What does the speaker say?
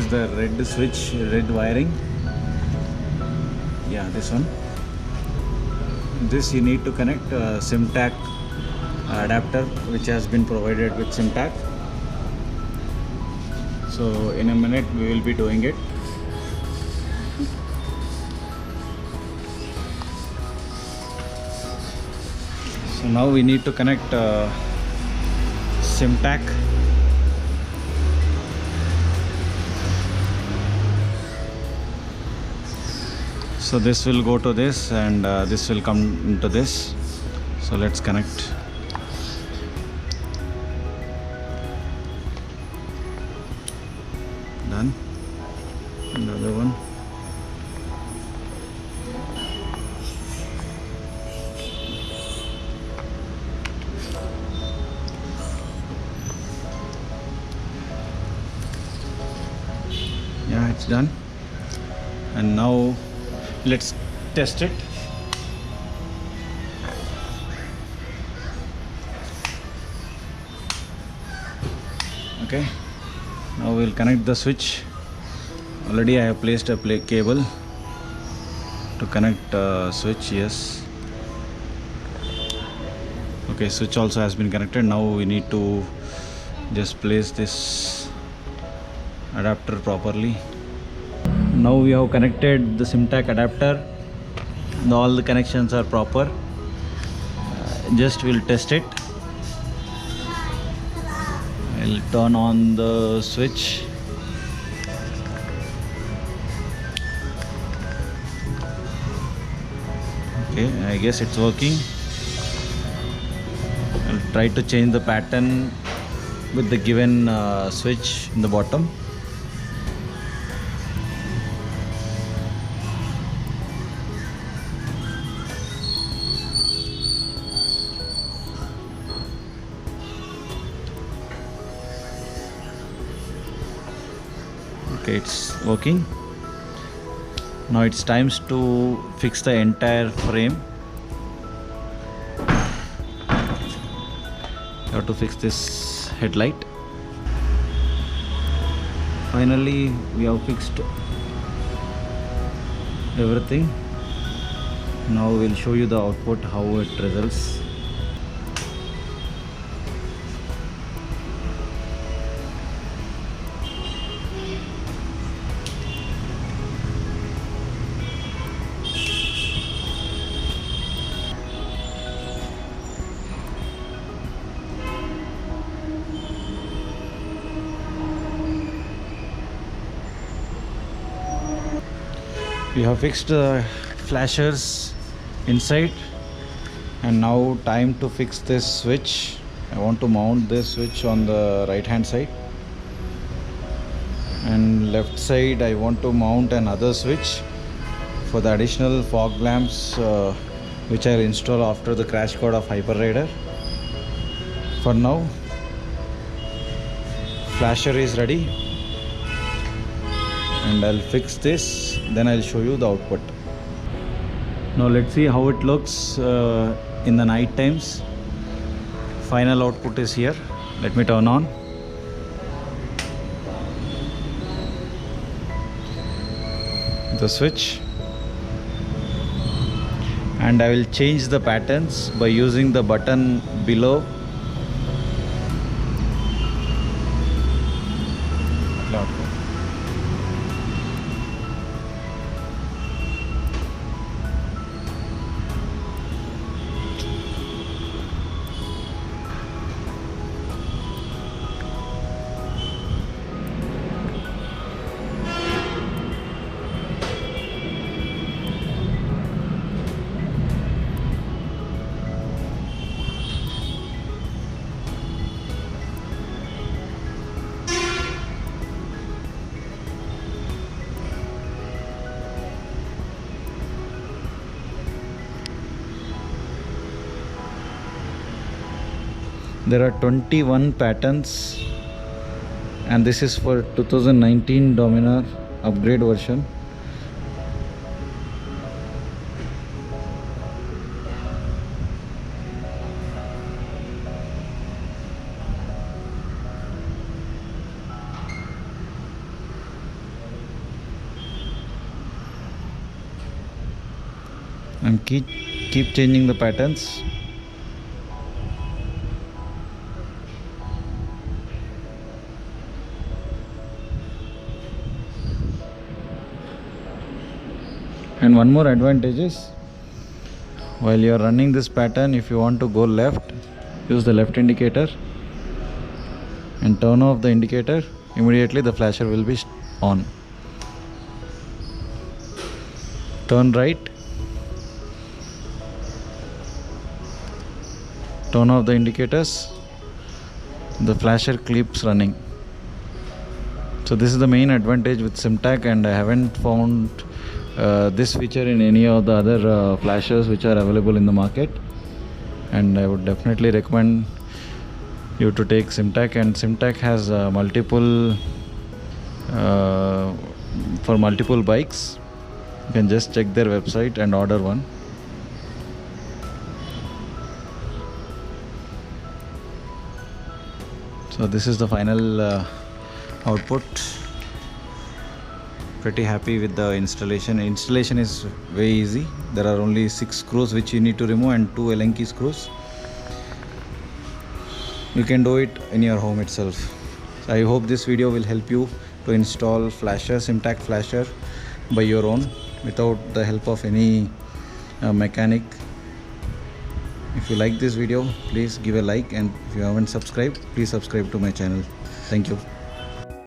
is the red switch, red wiring. Yeah, this one. This you need to connect Simtac adapter, which has been provided with Simtac. So in a minute we will be doing it. So now we need to connect Simtac. So this will go to this, and this will come into this. So let's connect. Done. Another one. Yeah, it's done. And now let's test it. Okay, now we'll connect the switch. Already I have placed a cable to connect switch. Yes. Okay, switch also has been connected. Now we need to just place this adapter properly. Now we have connected the Simtac adapter. All the connections are proper. Just we'll test it. I'll turn on the switch. Okay, I guess it's working. I'll try to change the pattern with the given switch in the bottom. Okay, it's working. Now it's time to fix the entire frame. You have to fix this headlight. Finally, we have fixed everything. Now we'll show you the output, how it results. We have fixed the flashers inside, and now time to fix this switch. I want to mount this switch on the right hand side, and left side I want to mount another switch for the additional fog lamps which are installed after the crash code of Hyper Raider. For now, flasher is ready, and I'll fix this, then I'll show you the output. Now let's see how it looks in the night times. Final output is here. Let me turn on. The switch, and I will change the patterns by using the button below. There are 21 patterns, and this is for 2019 Dominar upgrade version. and keep changing the patterns. And one more advantage is, while you are running this pattern, if you want to go left, use the left indicator and turn off the indicator, immediately the flasher will be on. Turn right, turn off the indicators, the flasher keeps running. So this is the main advantage with Simtac, and I haven't found this feature in any of the other flashers which are available in the market, and I would definitely recommend you to take Simtac. And Simtac has multiple for multiple bikes. You can just check their website and order one. So this is the final output. Pretty happy with the installation. Installation is very easy. There are only 6 screws which you need to remove and 2 Allen key screws. You can do it in your home itself. So I hope this video will help you to install flasher, Simtac flasher by your own without the help of any mechanic. If you like this video, please give a like, and if you haven't subscribed, please subscribe to my channel. Thank you.